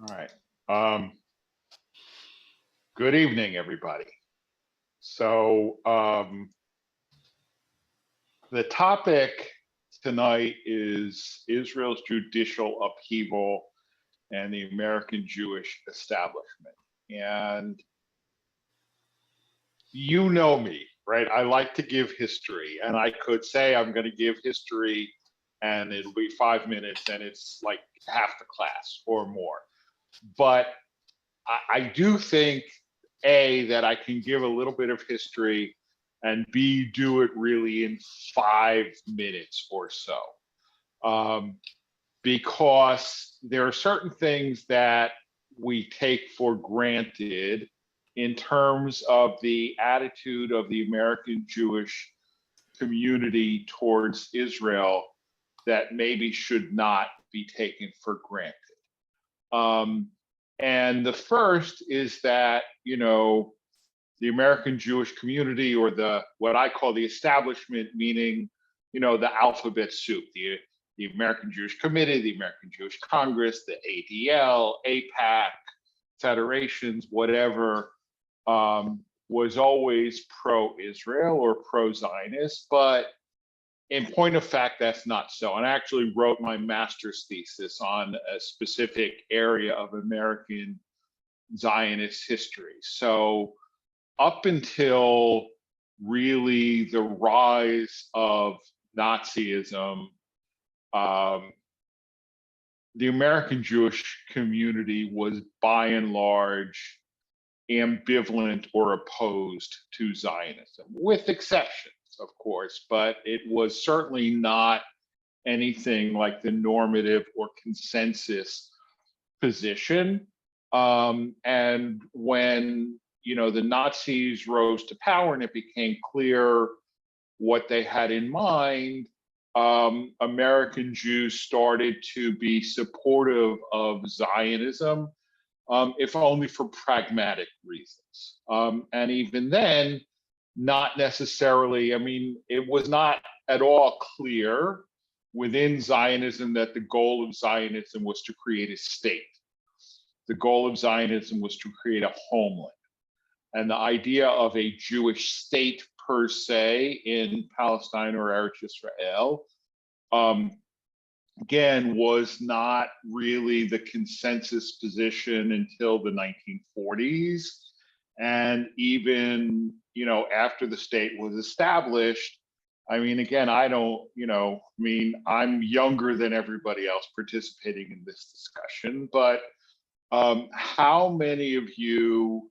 All right. Um, Good evening, everybody. So the topic tonight is Israel's judicial upheaval and the American Jewish establishment. And you know me, right? I like to give history, and I could say I'm going to give history and it'll be 5 minutes and it's like half the class or more. But I do think that I can give a little bit of history, and B, do it really in 5 minutes or so. Because there are certain things that we take for granted in terms of the attitude of the American Jewish community towards Israel that maybe should not be taken for granted. And the first is that, the American Jewish community, or what I call the establishment, meaning, the alphabet soup, the American Jewish Committee, the American Jewish Congress, the ADL, AIPAC, federations, whatever, was always pro-Israel or pro-Zionist, but in point of fact, that's not so. And I actually wrote my master's thesis on a specific area of American Zionist history. So up until really the rise of Nazism, the American Jewish community was by and large ambivalent or opposed to Zionism, with exceptions, of course, but it was certainly not anything like the normative or consensus position. And when the Nazis rose to power and it became clear what they had in mind, American Jews started to be supportive of Zionism, if only for pragmatic reasons. And even then, not necessarily, it was not at all clear within Zionism that the goal of Zionism was to create a state. The goal of Zionism was to create a homeland. And the idea of a Jewish state per se in Palestine or Eretz Israel, again, was not really the consensus position until the 1940s. And even, after the state was established, again, I don't, I'm younger than everybody else participating in this discussion, but how many of you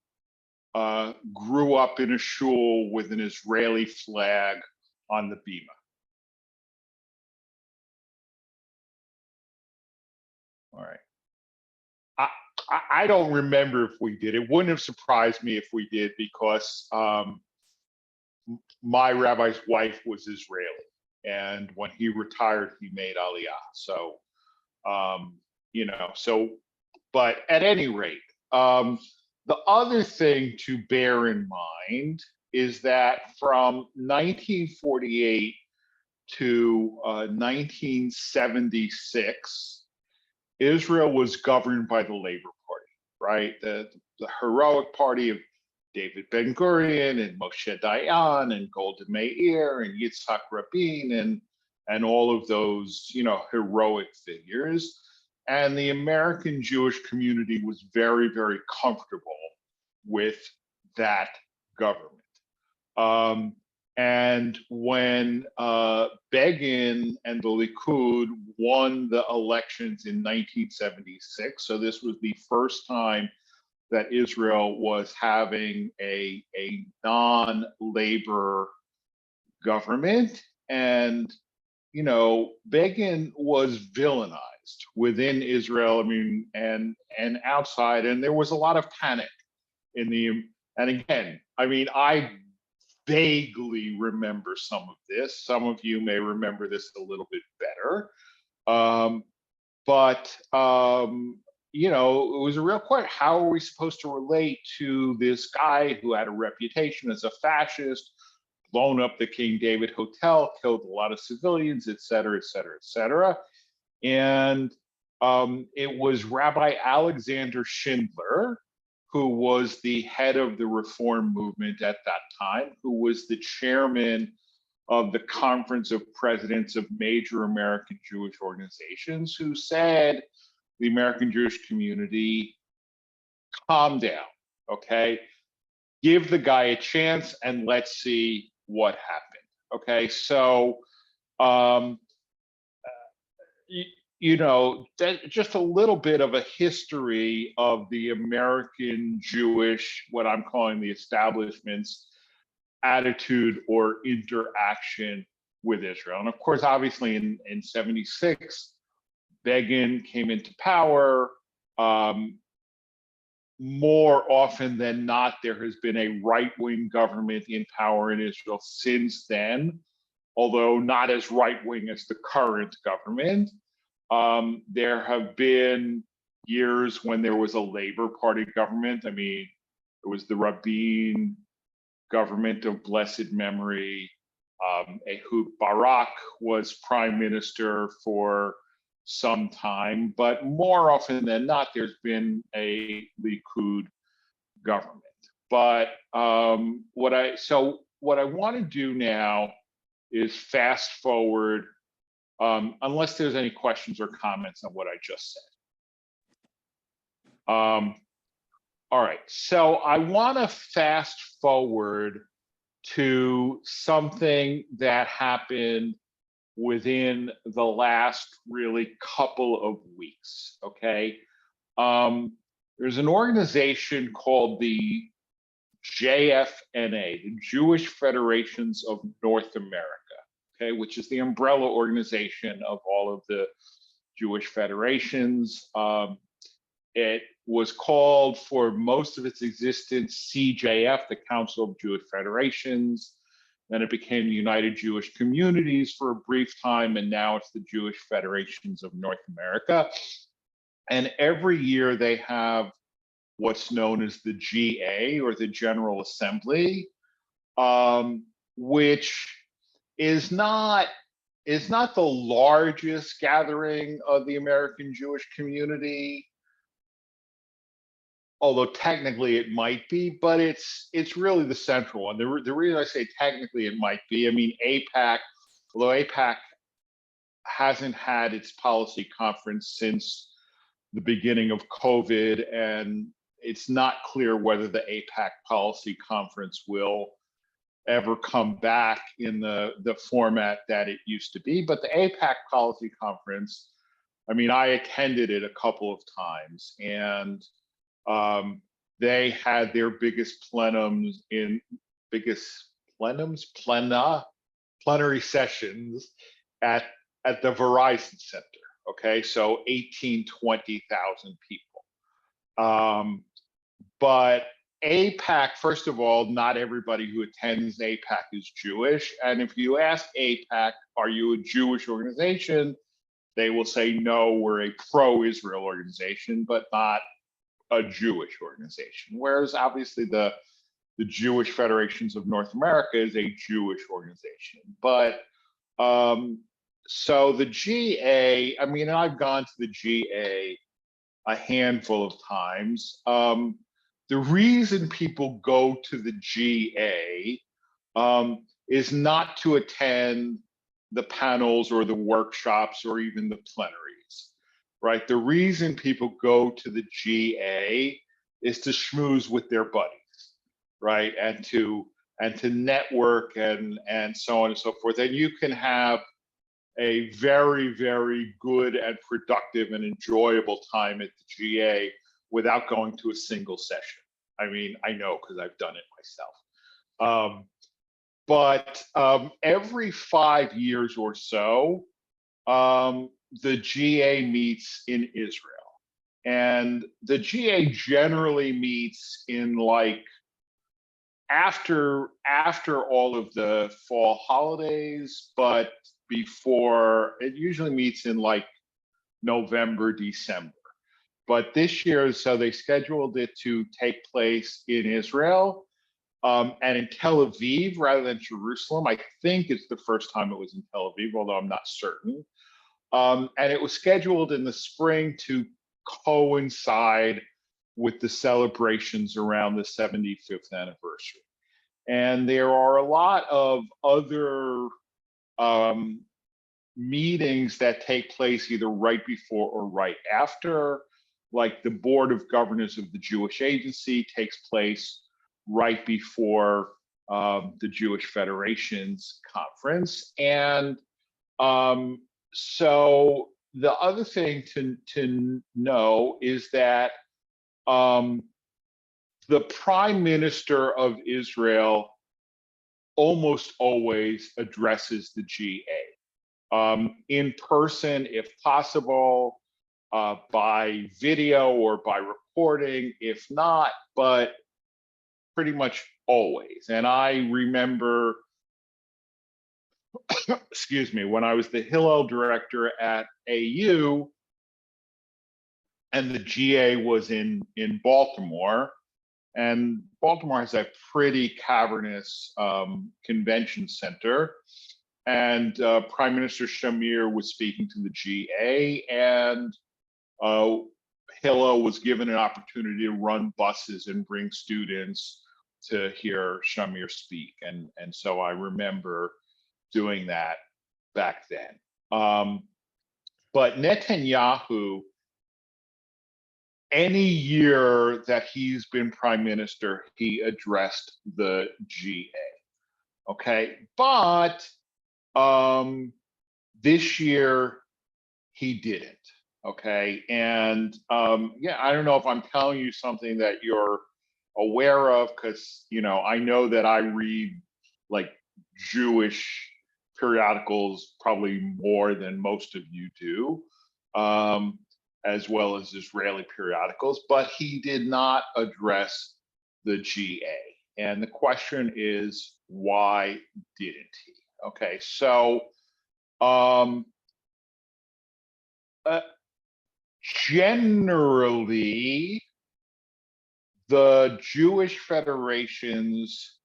grew up in a shul with an Israeli flag on the bima? All right. I don't remember if we did. It wouldn't have surprised me if we did, because my rabbi's wife was Israeli, and when he retired, he made Aliyah. So, but at any rate, the other thing to bear in mind is that from 1948 to 1976, Israel was governed by the Labor Party, right? The heroic party of David Ben-Gurion and Moshe Dayan and Golda Meir and Yitzhak Rabin and all of those, heroic figures. And the American Jewish community was very, very comfortable with that government. And when Begin and the Likud won the elections in 1976, so this was the first time that Israel was having a non-labor government, and Begin was villainized within Israel, and outside, and there was a lot of panic and again, I vaguely remember some of this. Some of you may remember this a little bit better. But it was a real question. How are we supposed to relate to this guy who had a reputation as a fascist, blown up the King David Hotel, killed a lot of civilians, et cetera, et cetera, et cetera? And It was Rabbi Alexander Schindler, who was the head of the Reform movement at that time, who was the chairman of the Conference of Presidents of Major American Jewish Organizations, who said, the American Jewish community, calm down, okay? Give the guy a chance and let's see what happened, okay? So, you know, that just a little bit of a history of the American Jewish, what I'm calling the establishment's attitude or interaction with Israel. And of course, obviously in 76, Begin came into power. More often than not, there has been a right-wing government in power in Israel since then, although not as right-wing as the current government. There have been years when there was a Labor Party government. I mean, it was the Rabin government of blessed memory. Ehud Barak was prime minister for some time, but more often than not, there's been a Likud government. But what I want to do now is fast forward, unless there's any questions or comments on what I just said. All right, so I want to fast forward to something that happened within the last really couple of weeks, okay? There's an organization called the JFNA, the Jewish Federations of North America, okay, which is the umbrella organization of all of the Jewish federations. It was called for most of its existence CJF, the Council of Jewish Federations. Then it became the United Jewish Communities for a brief time, and now it's the Jewish Federations of North America. And every year they have what's known as the GA, or the General Assembly, which is not the largest gathering of the American Jewish community, although technically it might be, but it's really the central one. The reason I say technically it might be, I mean, AIPAC, although AIPAC hasn't had its policy conference since the beginning of COVID, and it's not clear whether the AIPAC policy conference will ever come back in the format that it used to be. But the AIPAC policy conference, I mean, I attended it a couple of times, and they had their biggest plenary sessions at the Verizon Center. Okay, so 20,000 people. But AIPAC, first of all, not everybody who attends AIPAC is Jewish. And if you ask AIPAC, are you a Jewish organization? They will say, no, we're a pro-Israel organization, but not a Jewish organization. Whereas obviously the Jewish Federations of North America is a Jewish organization. But so the GA, I mean, I've gone to the GA a handful of times. The reason people go to the GA is not to attend the panels or the workshops or even the plenaries, right? The reason people go to the GA is to schmooze with their buddies, right? And to network and so on and so forth. And you can have a very, very good and productive and enjoyable time at the GA without going to a single session. I mean, I know because I've done it myself. But every 5 years or so, the GA meets in Israel. And the GA generally meets in like after all of the fall holidays, but before, it usually meets in like November, December. But this year, so they scheduled it to take place in Israel and in Tel Aviv rather than Jerusalem. I think it's the first time it was in Tel Aviv, although I'm not certain. And it was scheduled in the spring to coincide with the celebrations around the 75th anniversary. And there are a lot of other meetings that take place either right before or right after, like the Board of Governors of the Jewish Agency takes place right before the Jewish Federation's conference. And so the other thing to know is that the Prime Minister of Israel almost always addresses the GA in person, if possible, by video or by recording, if not, but pretty much always. And I remember, excuse me, when I was the Hillel director at AU, and the GA was in Baltimore, and Baltimore has a pretty cavernous convention center. And Prime Minister Shamir was speaking to the GA, and Hillel was given an opportunity to run buses and bring students to hear Shamir speak. And so I remember doing that back then. But Netanyahu, any year that he's been prime minister, he addressed the GA. Okay, but this year he didn't. Okay, and yeah, I don't know if I'm telling you something that you're aware of, because I know that I read like Jewish periodicals probably more than most of you do, as well as Israeli periodicals, but he did not address the GA. And the question is, why didn't he? Okay, so generally, the Jewish federations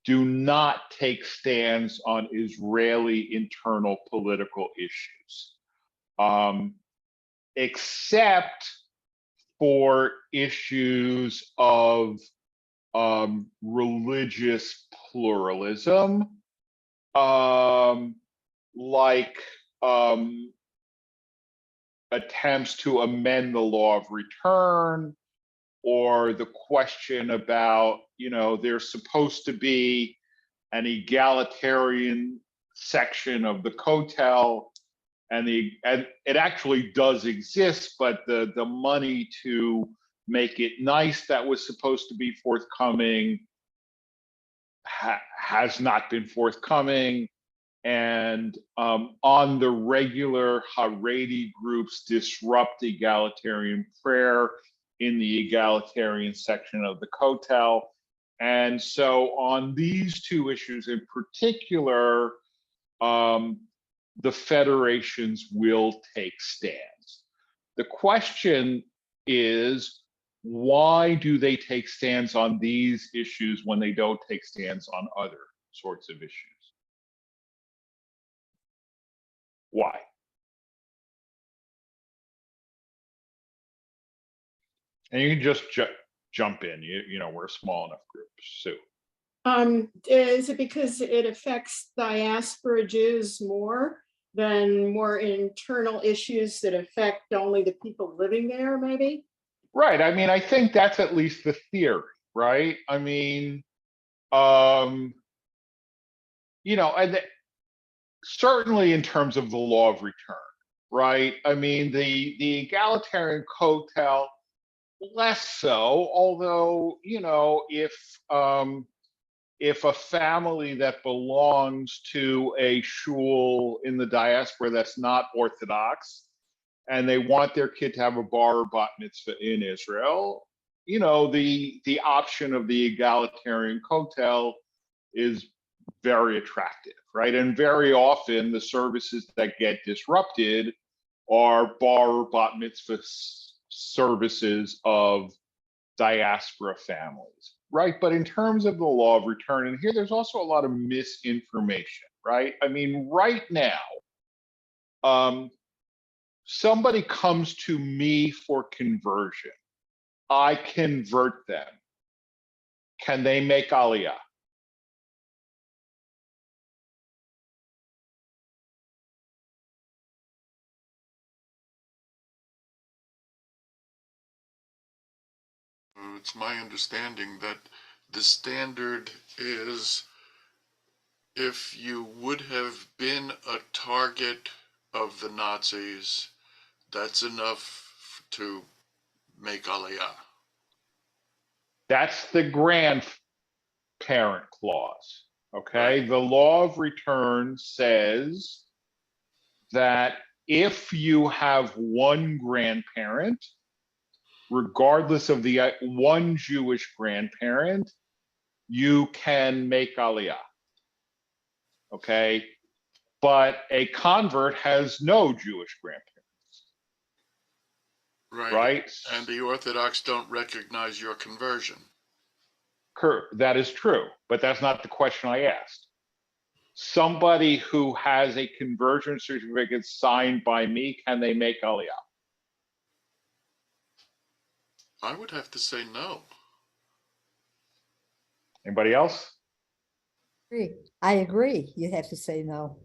do not take stands on Israeli internal political issues, except for issues of religious pluralism, like attempts to amend the law of return, or the question about, there's supposed to be an egalitarian section of the Kotel, and it actually does exist, but the money to make it nice that was supposed to be forthcoming has not been forthcoming. And on the regular, Haredi groups disrupt egalitarian prayer in the egalitarian section of the Kotel. And so on these two issues in particular, the federations will take stands. The question is, why do they take stands on these issues when they don't take stands on other sorts of issues? Why? And you can just jump in. We're a small enough group. Sue. Is it because it affects diaspora Jews more than more internal issues that affect only the people living there, maybe? Right. I mean, I think that's at least the theory, right? I mean, and certainly in terms of the law of return, right? I mean, the egalitarian Kotel, less so, although, if a family that belongs to a shul in the diaspora that's not Orthodox, and they want their kid to have a bar or bat mitzvah in Israel, the option of the egalitarian Kotel is very attractive, right? And very often the services that get disrupted are bar or bat mitzvah services of diaspora families, right? But in terms of the law of return, and here there's also a lot of misinformation, right? I mean, right now, Somebody comes to me for conversion. I convert them. Can they make aliyah? It's my understanding that the standard is if you would have been a target of the Nazis, that's enough to make aliyah. That's the grandparent clause. Okay. Right. The law of return says that if you have one grandparent, regardless of the one Jewish grandparent, you can make aliyah. Okay. But a convert has no Jewish grandparents. Right. Right. And the Orthodox don't recognize your conversion. That is true, but that's not the question I asked. Somebody who has a conversion certificate signed by me, can they make aliyah? I would have to say no. Anybody else? I agree. You have to say no.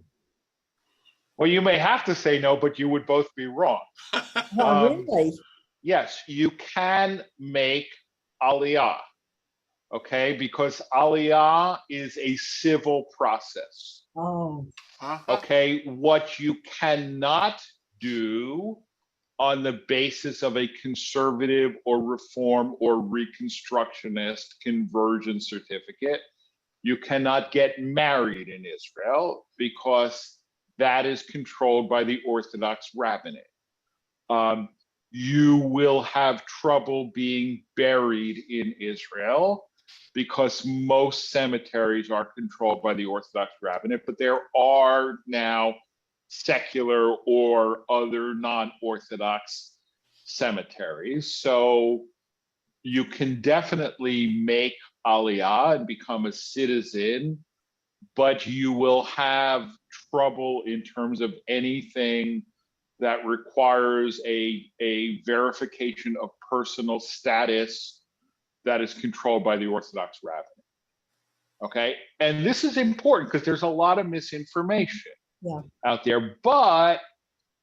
Well, you may have to say no, but you would both be wrong. Oh, really? Yes, you can make aliyah, okay? Because aliyah is a civil process. Oh, Okay, what you cannot do on the basis of a conservative or reform or reconstructionist conversion certificate, you cannot get married in Israel because that is controlled by the Orthodox rabbinate. You will have trouble being buried in Israel because most cemeteries are controlled by the Orthodox rabbinate, but there are now secular or other non-Orthodox cemeteries. So you can definitely make aliyah and become a citizen, but you will have trouble in terms of anything that requires a verification of personal status that is controlled by the Orthodox rabbinate. Okay, and this is important because there's a lot of misinformation out there. But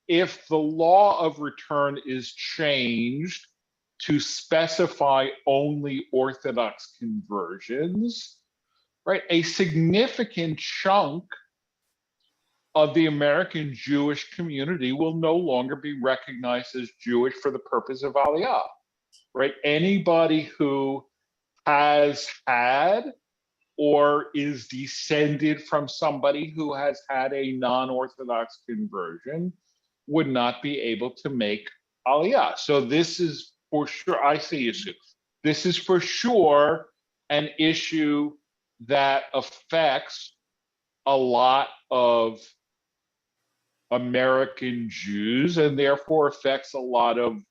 if the law of return is changed to specify only Orthodox conversions, right, a significant chunk of the American Jewish community will no longer be recognized as Jewish for the purpose of aliyah, right? Anybody who has had or is descended from somebody who has had a non-Orthodox conversion would not be able to make aliyah. So this is for sure, I see issue. This is for sure an issue that affects a lot of American Jews and therefore affects a lot of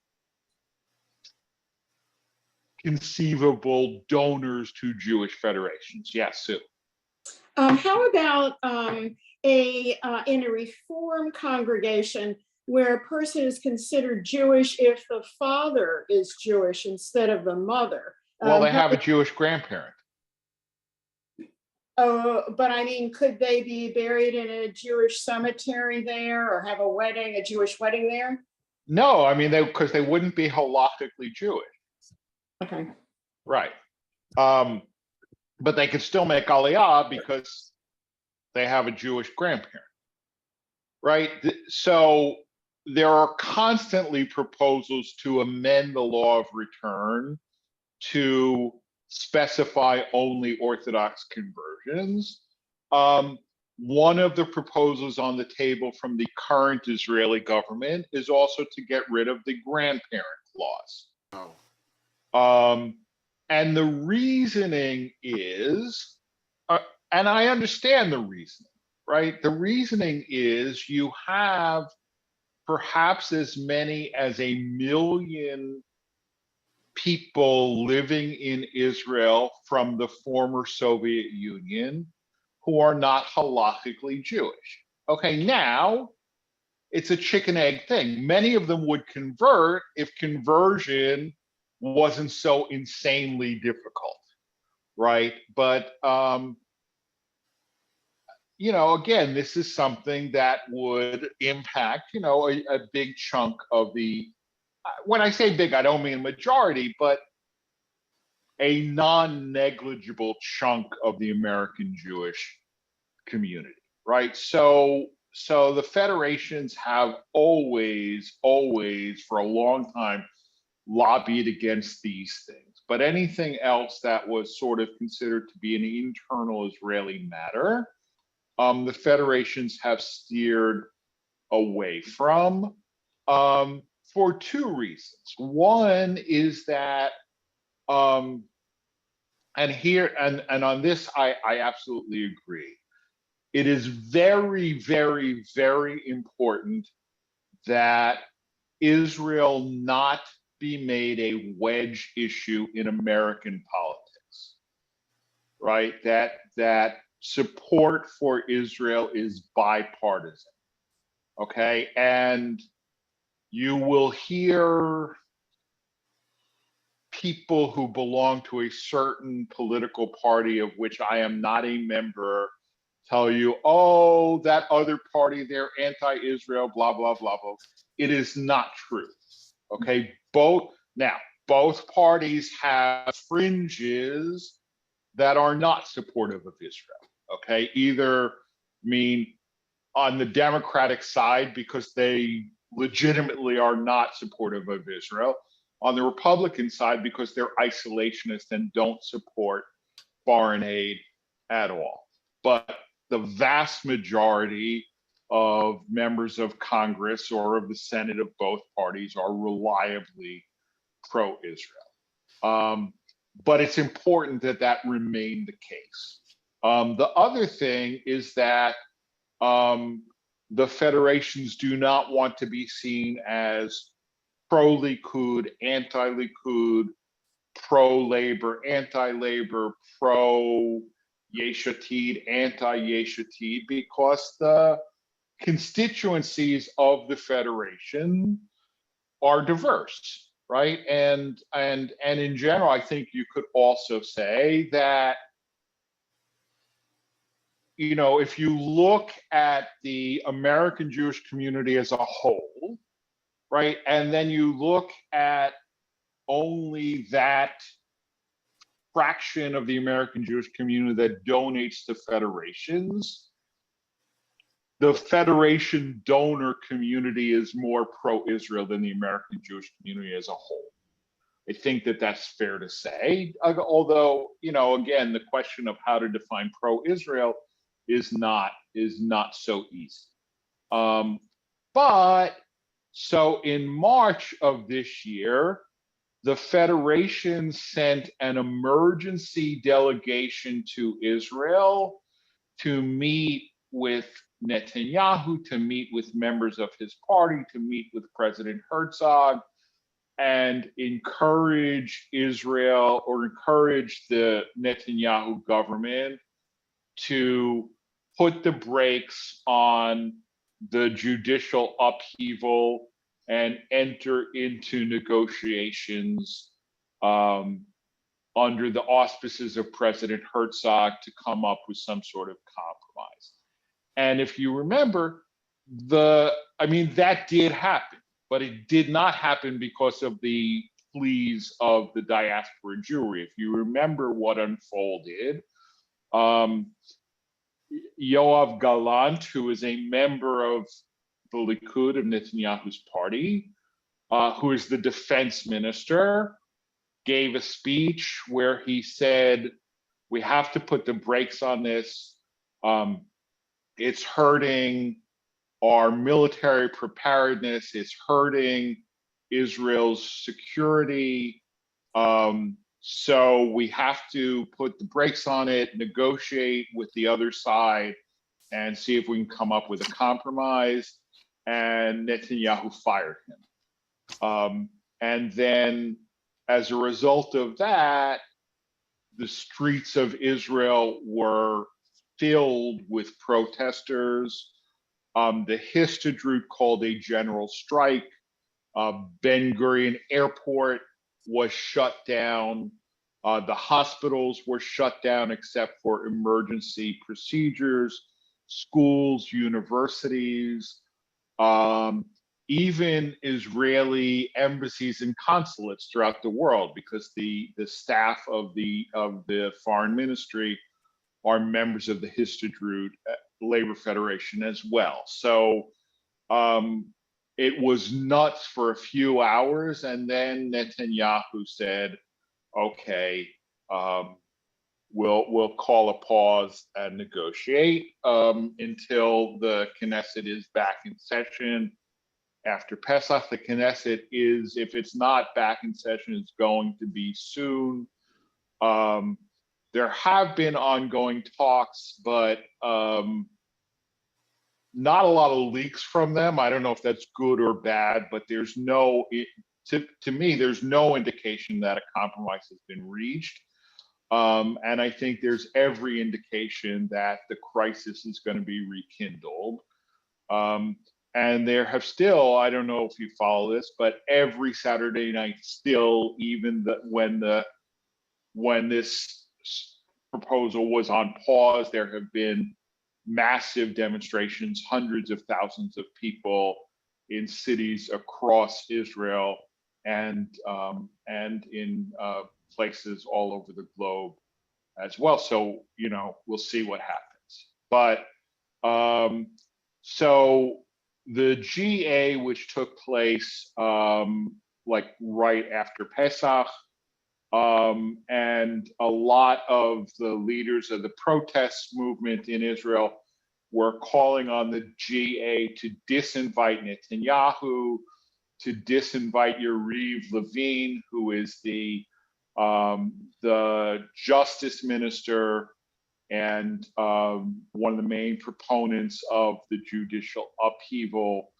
conceivable donors to Jewish federations. Yes, Sue. How about in a Reform congregation where a person is considered Jewish if the father is Jewish instead of the mother? Well, they have a Jewish grandparent. But I mean, could they be buried in a Jewish cemetery there or have a Jewish wedding there? No, I mean, because they wouldn't be halakhically Jewish. Okay. Right. But they could still make aliyah because they have a Jewish grandparent. Right. So there are constantly proposals to amend the law of return to specify only Orthodox conversions. One of the proposals on the table from the current Israeli government is also to get rid of the grandparent clause. And the reasoning is, and I understand the reasoning, right? The reasoning is you have perhaps as many as 1 million people living in Israel from the former Soviet Union who are not halakhically Jewish. Okay, now it's a chicken egg thing. Many of them would convert if conversion wasn't so insanely difficult, right? But again, this is something that would impact, a big chunk of the. When I say big, I don't mean majority, but a non-negligible chunk of the American Jewish community, right? So the federations have always, for a long time, lobbied against these things. But anything else that was sort of considered to be an internal Israeli matter, the federations have steered away from, for two reasons. One is that, and on this, I absolutely agree. It is very, very, very important that Israel not be made a wedge issue in American politics, right? That support for Israel is bipartisan, okay? And you will hear people who belong to a certain political party of which I am not a member tell you, oh, that other party, they're anti-Israel, blah, blah, blah, blah. It is not true, okay? Both parties have fringes that are not supportive of Israel, okay? Either on the Democratic side because they legitimately are not supportive of Israel, on the Republican side because they're isolationist and don't support foreign aid at all. But the vast majority of members of Congress or of the Senate of both parties are reliably pro-Israel. But it's important that remain the case. The other thing is that the federations do not want to be seen as pro-Likud, anti-Likud, pro-labor, anti-labor, pro-Yesh Atid, anti-Yesh Atid, because the constituencies of the federation are diverse, right? And in general, I think you could also say that, if you look at the American Jewish community as a whole, right, and then you look at only that fraction of the American Jewish community that donates to federations, the federation donor community is more pro-Israel than the American Jewish community as a whole. I think that's fair to say, although, again, the question of how to define pro-Israel is not so easy. But so in March of this year, the federation sent an emergency delegation to Israel to meet with Netanyahu, to meet with members of his party, to meet with President Herzog, and encourage Israel or encourage the Netanyahu government to put the brakes on the judicial upheaval and enter into negotiations under the auspices of President Herzog to come up with some sort of compromise. And if you remember, that did happen, but it did not happen because of the pleas of the diaspora Jewry. If you remember what unfolded, Yoav Gallant, who is a member of the Likud, of Netanyahu's party, who is the defense minister, gave a speech where he said, we have to put the brakes on this. It's hurting our military preparedness. It's hurting Israel's security. So we have to put the brakes on it, negotiate with the other side, and see if we can come up with a compromise. And Netanyahu fired him. And then as a result of that, the streets of Israel were filled with protesters The Histadrut called a general strike. Ben Gurion Airport was shut down. The hospitals were shut down except for emergency procedures, schools, universities, even Israeli embassies and consulates throughout the world, because the staff of the foreign ministry are members of the Histadrut Labor Federation as well. So it was nuts for a few hours, and then Netanyahu said, "Okay, we'll call a pause and negotiate until the Knesset is back in session after Pesach." The Knesset is, if it's not back in session, it's going to be soon. There have been ongoing talks, but not a lot of leaks from them. I don't know if that's good or bad, but there's no, to me, there's no indication that a compromise has been reached. And I think there's every indication that the crisis is going to be rekindled. And there have still, I don't know if you follow this, but every Saturday night still, even when this proposal was on pause, there have been massive demonstrations, hundreds of thousands of people in cities across Israel and in places all over the globe as well. So, we'll see what happens. But so the GA, which took place like right after Pesach, and a lot of the leaders of the protest movement in Israel were calling on the GA to disinvite Netanyahu, to disinvite Yariv Levin, who is the justice minister and one of the main proponents of the judicial upheaval.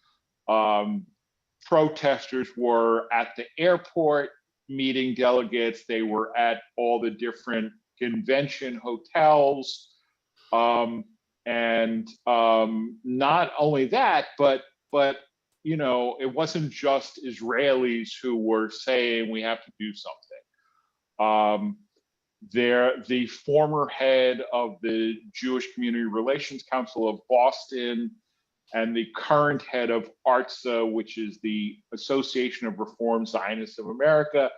Protesters were at the airport meeting delegates. They were at all the different convention hotels. And not only that, but it wasn't just Israelis who were saying we have to do something. The former head of the Jewish Community Relations Council of Boston and the current head of ARTSA, which is the Association of Reformed Zionists of America,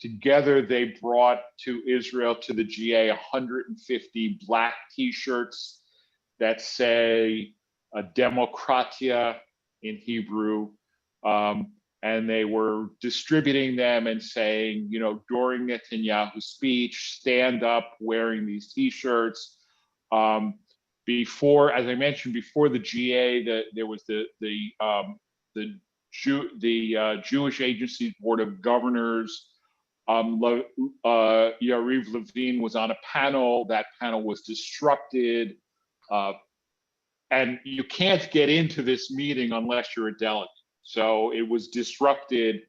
together they brought to Israel, to the GA, 150 black T-shirts that say Demokratia in Hebrew. And they were distributing them and saying, during Netanyahu's speech, stand up wearing these T-shirts. Before, as I mentioned, before the GA, there was the Jewish Agency Board of Governors. Yariv Levin was on a panel. That panel was disrupted. And you can't get into this meeting unless you're a delegate. So it was disrupted,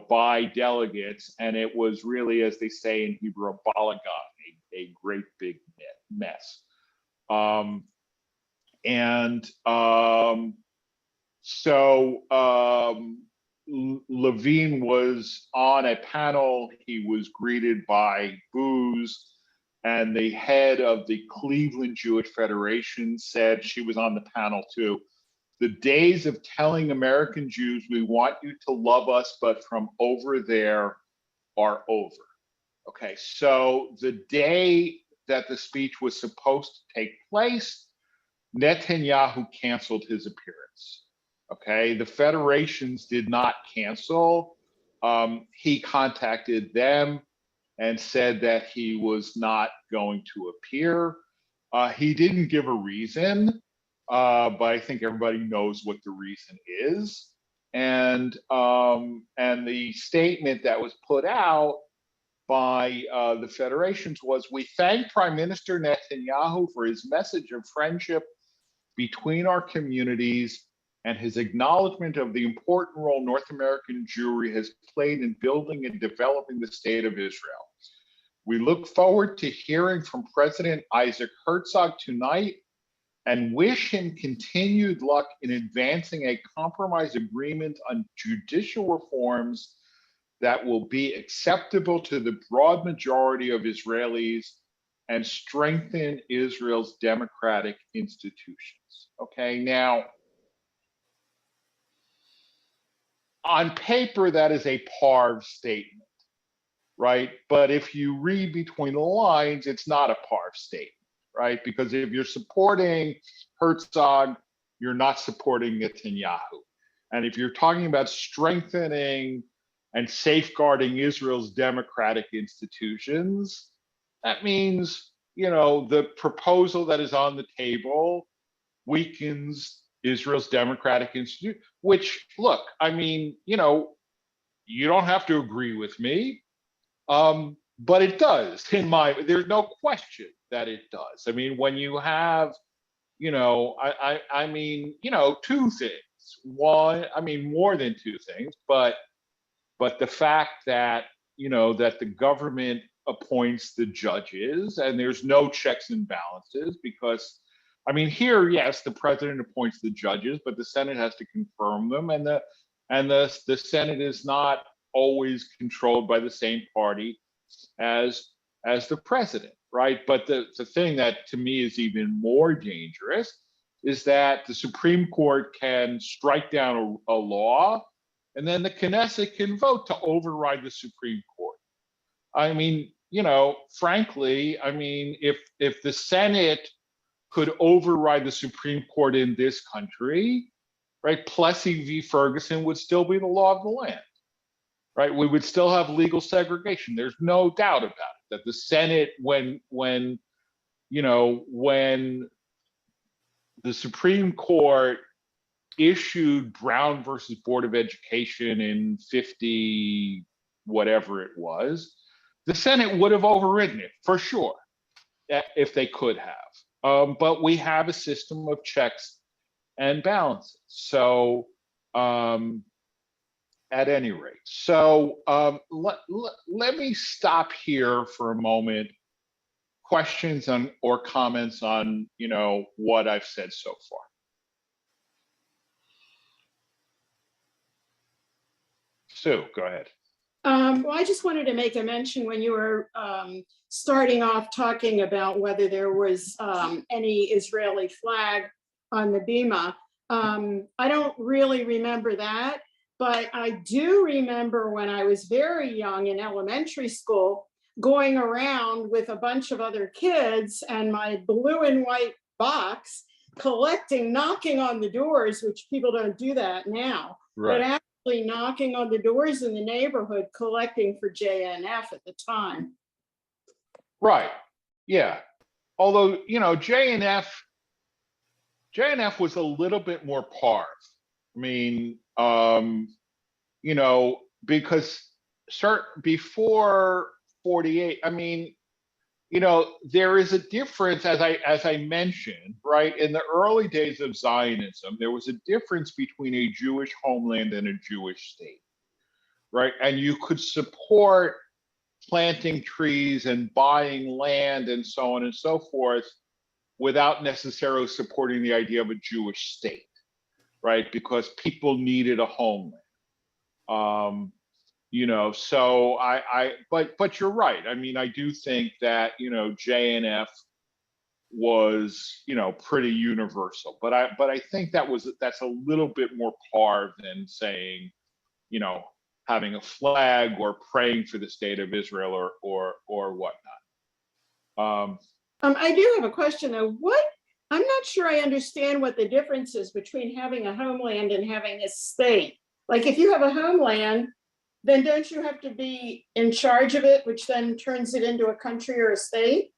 by delegates. And it was really, as they say in Hebrew, a balagan, a great big mess. So Levine was on a panel. He was greeted by boos, and the head of the Cleveland Jewish Federation said, she was on the panel too, "The days of telling American Jews we want you to love us, but from over there are over." Okay, so the day that the speech was supposed to take place, Netanyahu canceled his appearance. Okay, the federations did not cancel. He contacted them and said that he was not going to appear. He didn't give a reason, but I think everybody knows what the reason is. And the statement that was put out by the federations was, "We thank Prime Minister Netanyahu for his message of friendship between our communities and his acknowledgement of the important role North American Jewry has played in building and developing the state of Israel. We look forward to hearing from President Isaac Herzog tonight and wish him continued luck in advancing a compromise agreement on judicial reforms that will be acceptable to the broad majority of Israelis and strengthen Israel's democratic institutions. Okay, now, on paper, that is a parv statement, right? But if you read between the lines, it's not a parv statement, right? Because if you're supporting Herzog, you're not supporting Netanyahu. And if you're talking about strengthening and safeguarding Israel's democratic institutions, that means, the proposal that is on the table weakens Israel's democratic institute, which, look, I mean, you don't have to agree with me, but it does. There's no question that it does. I mean, when you have, I mean, two things. One, I mean, more than two things, but the fact that, that the government appoints the judges and there's no checks and balances because, I mean, here, yes, the president appoints the judges, but the Senate has to confirm them, and the Senate is not always controlled by the same party as the president, right? But the thing that to me is even more dangerous is that the Supreme Court can strike down a law, and then the Knesset can vote to override the Supreme Court. I mean, frankly, I mean, if the Senate could override the Supreme Court in this country, right, Plessy v. Ferguson would still be the law of the land, right? We would still have legal segregation. There's no doubt about it that the Senate, when the Supreme Court issued Brown versus Board of Education in 50, whatever it was, the Senate would have overridden it for sure, if they could have. But we have a system of checks and balances. So, at any rate, so let me stop here for a moment. Questions or comments on what I've said so far. Sue, go ahead. Well, I just wanted to make a mention when you were starting off talking about whether there was any Israeli flag on the bima. I don't really remember that, but I do remember when I was very young in elementary school, going around with a bunch of other kids and my blue and white box, knocking on the doors, which people don't do that now. Right. But actually knocking on the doors in the neighborhood, collecting for JNF at the time. Right. Yeah. Although, JNF was a little bit more parv. I mean, because before 48, I mean, there is a difference, as I mentioned, right? In the early days of Zionism, there was a difference between a Jewish homeland and a Jewish state, right? And you could support planting trees and buying land and so on and so forth without necessarily supporting the idea of a Jewish state, right? Because people needed a homeland. So but you're right. I mean, I do think that, JNF was, pretty universal, but I think that's a little bit more parv than saying, having a flag or praying for the state of Israel or whatnot. I do have a question though. I'm not sure I understand what the difference is between having a homeland and having a state. Like if you have a homeland, then don't you have to be in charge of it, which then turns it into a country or a state?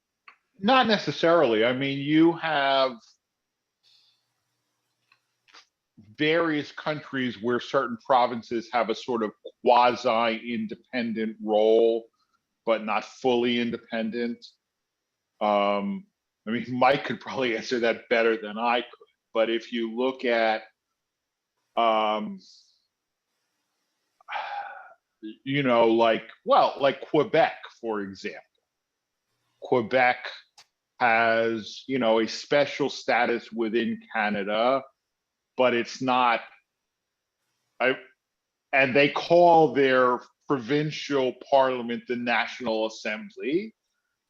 Not necessarily. I mean, you have various countries where certain provinces have a sort of quasi-independent role, but not fully independent. I mean, Mike could probably answer that better than I could. But if you look at, like Quebec, for example. Quebec has, a special status within Canada, but it's not, and they call their provincial parliament the National Assembly,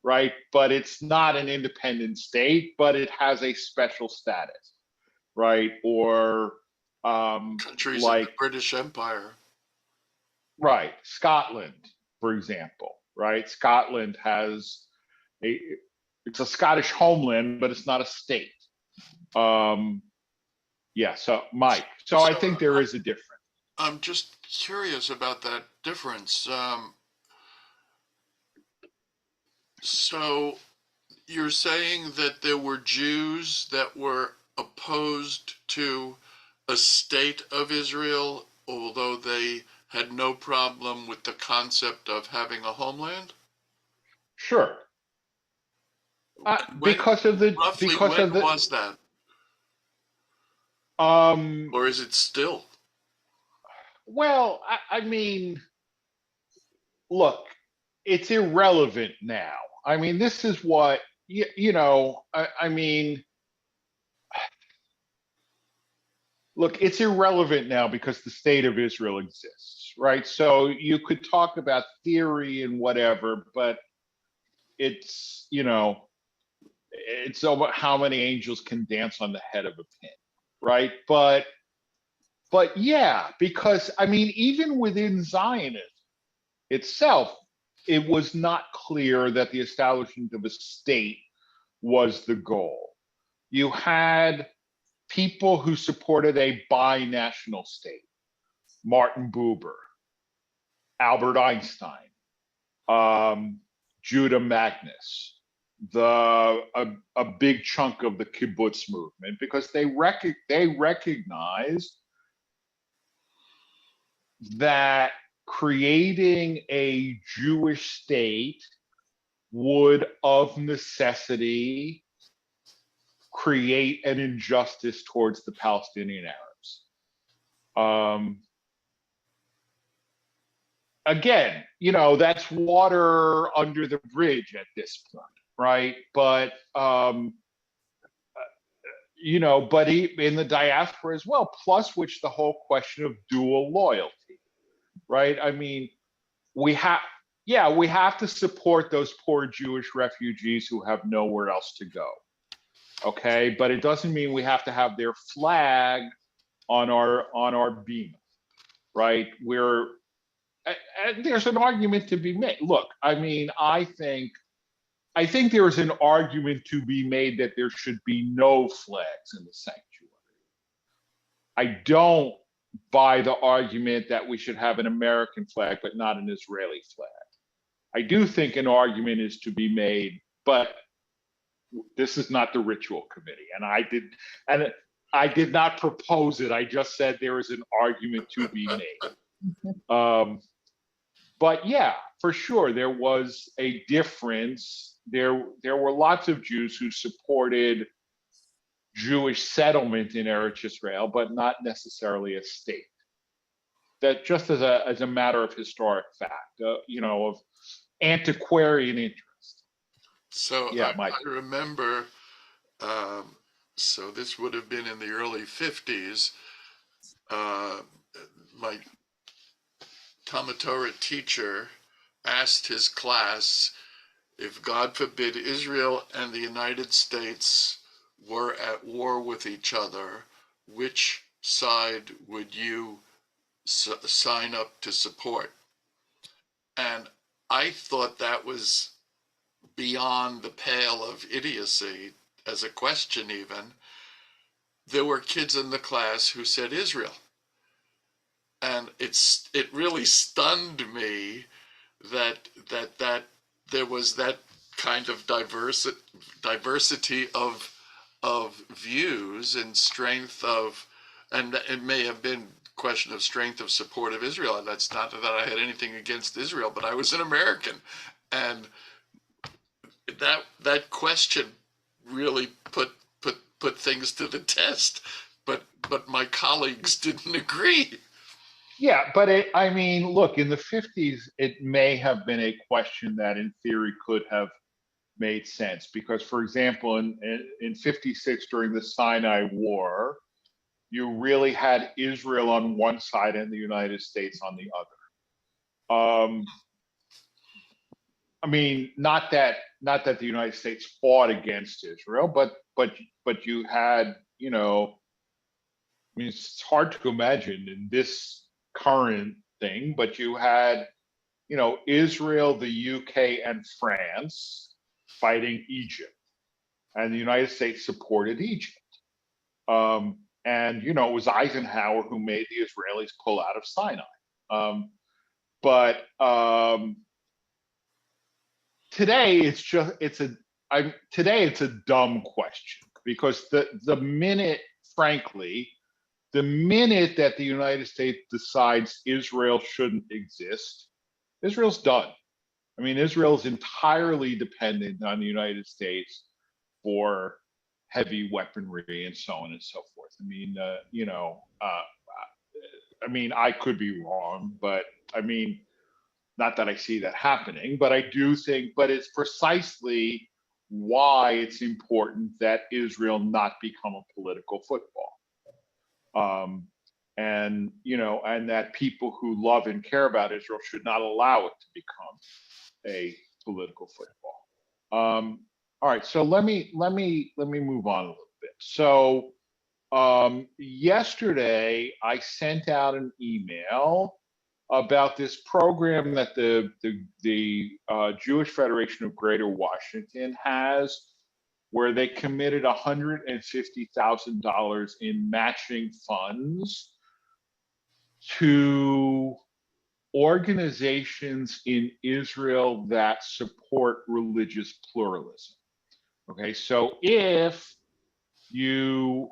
right? But it's not an independent state, but it has a special status, right? Or Countries in the like, British Empire. right, Scotland, for example, right? Scotland has it's a Scottish homeland, but it's not a state. Yeah, so Mike, so I think there is a difference. I'm just curious about that difference. So you're saying that there were Jews that were opposed to a state of Israel, although they had no problem with the concept of having a homeland? Sure. When, roughly Because when of the was that? um Or is it still? well, I mean, look, it's irrelevant now. I mean, this is what I mean, look, it's irrelevant now because the state of Israel exists, right? So you could talk about theory and whatever, but it's, it's about how many angels can dance on the head of a pin, right? But yeah, because I mean, even within Zionism itself, it was not clear that the establishment of a state was the goal. You had people who supported a binational state: Martin Buber, Albert Einstein, Judah Magnus, a big chunk of the kibbutz movement, because they recognized that creating a Jewish state would, of necessity, create an injustice towards the Palestinian Arabs. Again, that's water under the bridge at this point, right? But but in the diaspora as well, plus which the whole question of dual loyalty, right? I mean, we have to support those poor Jewish refugees who have nowhere else to go. Okay, but it doesn't mean we have to have their flag on our beam, right? There's an argument to be made. Look, I mean, I think there is an argument to be made that there should be no flags in the sanctuary. I don't buy the argument that we should have an American flag but not an Israeli flag. I do think an argument is to be made, but this is not the ritual committee, and I did not propose it. I just said there is an argument to be made. But yeah, for sure, there was a difference. There were lots of Jews who supported Jewish settlement in Eretz Israel, but not necessarily a state. That just as a matter of historic fact, of antiquarian interest. So Yeah, I Mike. remember, so this would have been in the early 50s. My Talmud Torah teacher asked his class, if God forbid Israel and the United States were at war with each other, which side would you sign up to support? And I thought that was beyond the pale of idiocy as a question even. There were kids in the class who said Israel. And it really stunned me that there was that kind of diversity of views and strength of, and it may have been a question of strength of support of Israel. And that's not that I had anything against Israel, but I was an American, and that question really put things to the test. But my colleagues didn't agree. Yeah, but I mean, look, in the 50s, it may have been a question that in theory could have made sense. Because, for example, in 56, during the Sinai War, you really had Israel on one side and the United States on the other. I mean, not that the United States fought against Israel, but you had, you know, I mean, it's hard to imagine in this current thing, but you had, you know, Israel, the UK, and France fighting Egypt, and the United States supported Egypt. And, you know, it was Eisenhower who made the Israelis pull out of Sinai. But today it's a dumb question, because the minute, frankly, the minute that the United States decides Israel shouldn't exist, Israel's done. I mean, Israel's entirely dependent on the United States for heavy weaponry and so on and so forth. I mean, you know, I mean, I could be wrong, but I mean, not that I see that happening, but I do think, but it's precisely why it's important that Israel not become a political football. And, you know, and that people who love and care about Israel should not allow it to become a political football. All right, so let me move on a little bit. So yesterday I sent out an email about this program that the Jewish Federation of Greater Washington has, where they committed $150,000 in matching funds to organizations in Israel that support religious pluralism. Okay, so if you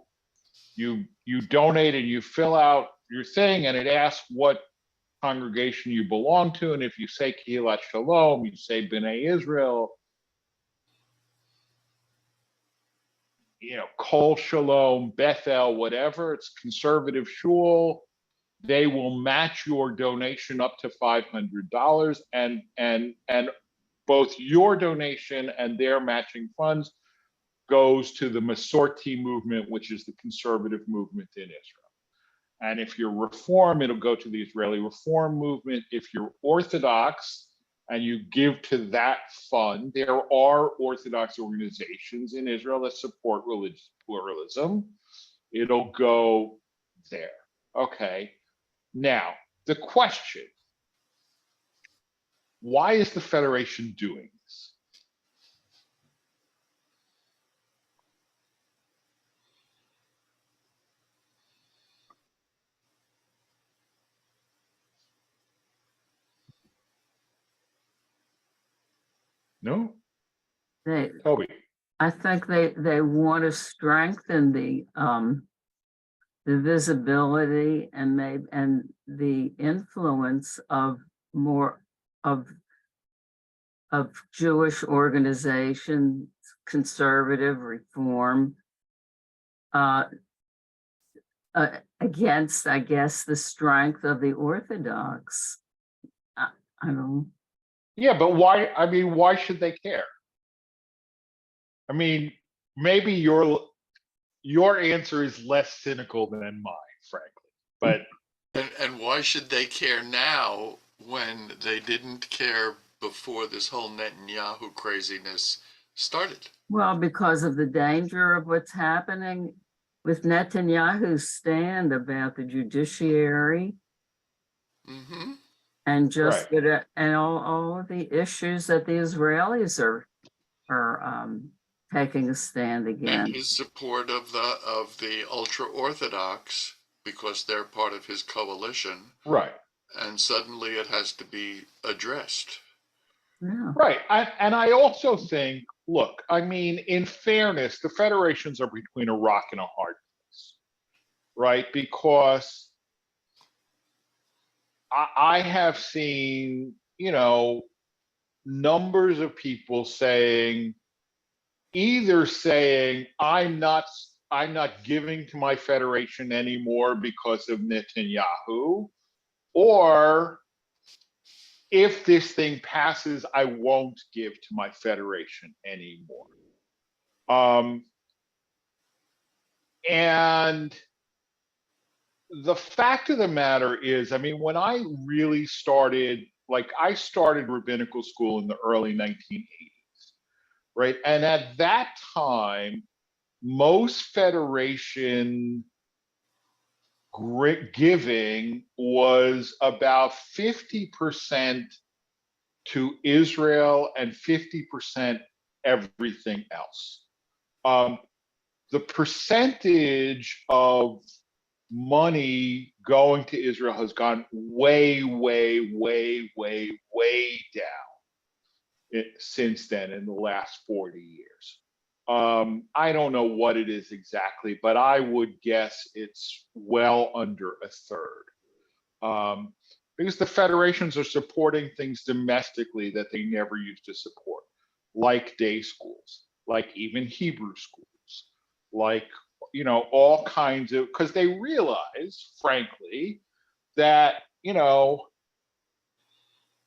donate and you fill out your thing, and it asks what congregation you belong to, and if you say Kehilat Shalom, you say B'nai Israel, you know, Kol Shalom, Bethel, whatever, it's conservative shul, they will match your donation up to $500, and both your donation and their matching funds goes to the Masorti movement, which is the conservative movement in Israel. And if you're Reform, it'll go to the Israeli Reform movement. If you're Orthodox and you give to that fund, there are Orthodox organizations in Israel that support religious pluralism. It'll go there. Okay. Now, the question, why is the Federation doing this? No? They, Toby? I think they want to strengthen the visibility and the influence of more of Jewish organizations, conservative, Reform, against, I guess, the strength of the Orthodox. I don't. Yeah, but why? I mean, why should they care? I mean, maybe your answer is less cynical than mine, frankly. But And why should they care now when they didn't care before this whole Netanyahu craziness started? Well, because of the danger of what's happening with Netanyahu's stand about the judiciary. Mm-hmm. And just right. that, and all of the issues that the Israelis are taking a stand And against. his support of the ultra Orthodox, because they're part of his coalition. Right. And suddenly it has to be addressed. Yeah. Right. And I also think, look, I mean, in fairness, the federations are between a rock and a hard place, right? Because I have seen, you know, numbers of people saying, either saying, I'm not giving to my federation anymore because of Netanyahu, or if this thing passes, I won't give to my federation anymore. And the fact of the matter is, I mean, when I really started, like I started rabbinical school in the early 1980s, right? And at that time, most federation giving was about 50% to Israel and 50% everything else. The percentage of money going to Israel has gone way, way, way, way, way down since then in the last 40 years. I don't know what it is exactly, but I would guess it's well under a third. Because the federations are supporting things domestically that they never used to support, like day schools, like even Hebrew schools, like, you know, all kinds of, because they realize, frankly, that, you know,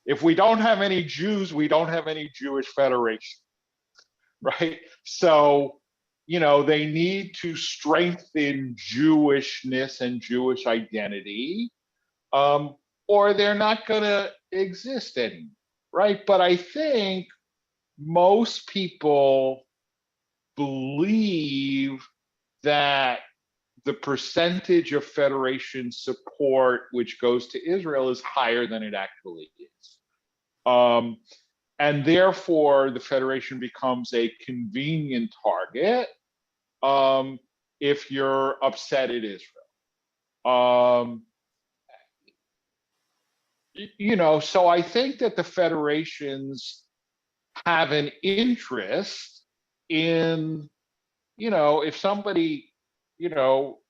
if we don't have any Jews, we don't have any Jewish federation, right? So, you know, they need to strengthen Jewishness and Jewish identity, or they're not going to exist anymore, right? But I think most people believe that the percentage of federation support which goes to Israel is higher than it actually is. And therefore, the federation becomes a convenient target if you're upset at Israel. You know, so I think that the federations have an interest in, you know, if somebody, you know,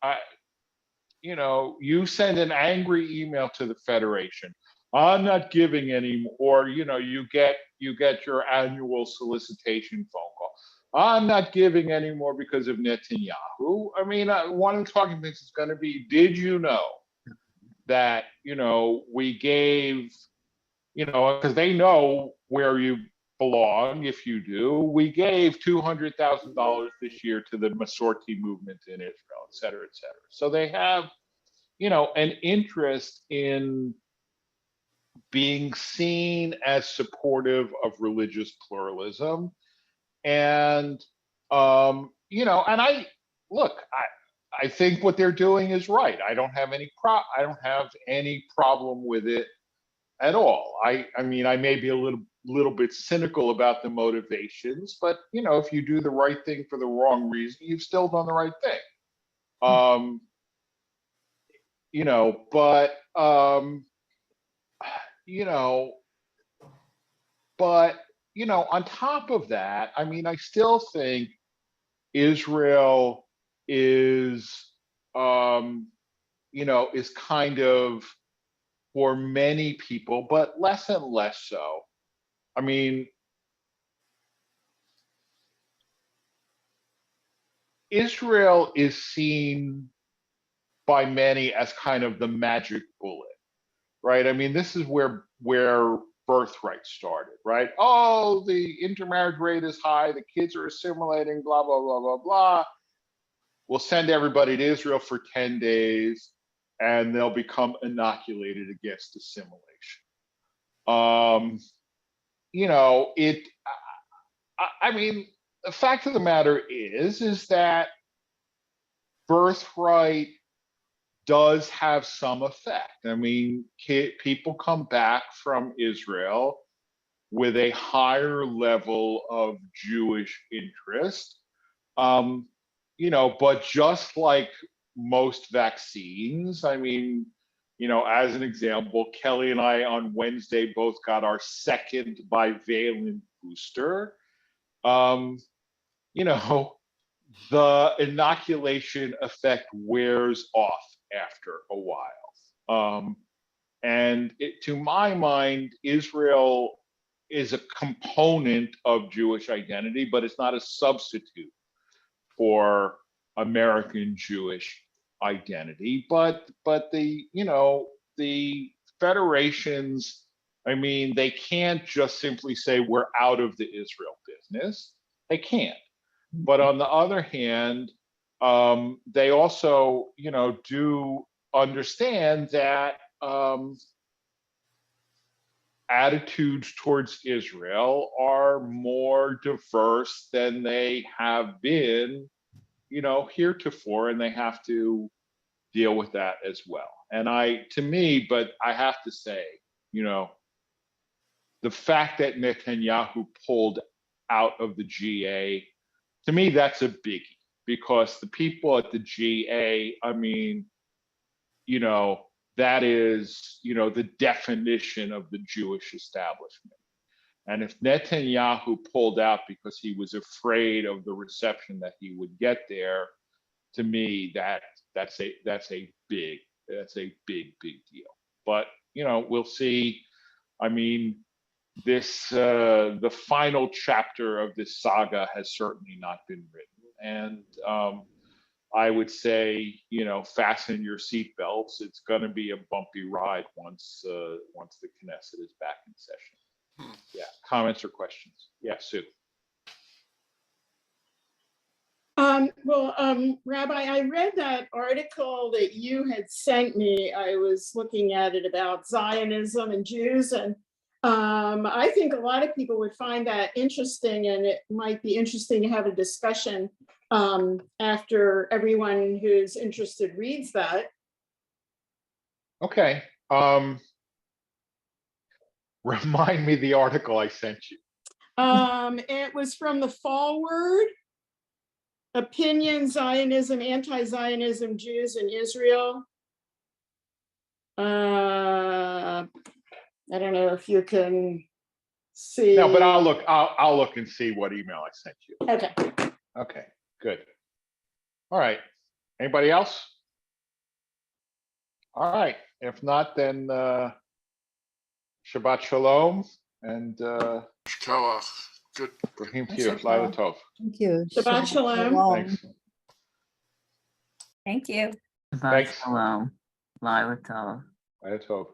you send an angry email to the federation, I'm not giving any, or, you know, you get your annual solicitation phone call. I'm not giving anymore because of Netanyahu. I mean, one of the talking points is going to be, did you know that, you know, we gave, you know, because they know where you belong if you do. We gave $200,000 this year to the Masorti movement in Israel, et cetera, et cetera. So they have, you know, an interest in being seen as supportive of religious pluralism. And, you know, and I think what they're doing is right. I don't have any problem with it at all. I mean, I may be a little bit cynical about the motivations, but you know, if you do the right thing for the wrong reason, you've still done the right thing. You know, but you know, but you know, on top of that, I mean, I still think Israel is, you know, is kind of, for many people, but less and less so. I mean, Israel is seen by many as kind of the magic bullet, right? I mean, this is where birthright started, right? Oh, the intermarriage rate is high, the kids are assimilating, blah, blah, blah, blah, blah. We'll send everybody to Israel for 10 days and they'll become inoculated against assimilation. You know, I mean, the fact of the matter is that birthright does have some effect. I mean, people come back from Israel with a higher level of Jewish interest. You know, but just like most vaccines, I mean, you know, as an example, Kelly and I on Wednesday both got our second bivalent booster. You know, the inoculation effect wears off after a while. And to my mind, Israel is a component of Jewish identity, but it's not a substitute for American Jewish identity. But the, you know, the federations I mean, they can't just simply say we're out of the Israel business. They can't. But on the other hand, they also, do understand that attitudes towards Israel are more diverse than they have been, heretofore, and they have to deal with that as well. And I have to say, the fact that Netanyahu pulled out of the GA, to me, that's a biggie, because the people at the GA, I mean, that is, the definition of the Jewish establishment. And if Netanyahu pulled out because he was afraid of the reception that he would get there, to me, that's a big deal. But we'll see. I mean, the final chapter of this saga has certainly not been written, and I would say, fasten your seatbelts. It's going to be a bumpy ride once the Knesset is back in session. Yeah, comments or questions? Yeah, Sue. Rabbi, I read that article that you had sent me. I was looking at it about Zionism and Jews, and I think a lot of people would find that interesting, and it might be interesting to have a discussion after everyone who's interested reads that. Okay. Remind me the article I sent you. It was from the Forward. Opinion, Zionism, Anti-Zionism, Jews in Israel. I don't know if you can see. No, but I'll look and see what email I sent you. Okay. Okay, good. All right. Anybody else? All right. If not, then Shabbat Shalom and Shkoach. Good. Brahim to you. Laila Tov. Thank you. Shabbat Shalom. Thanks. Thank you. Shabbat Thanks. Shalom. Lila Tov. Laila Tov.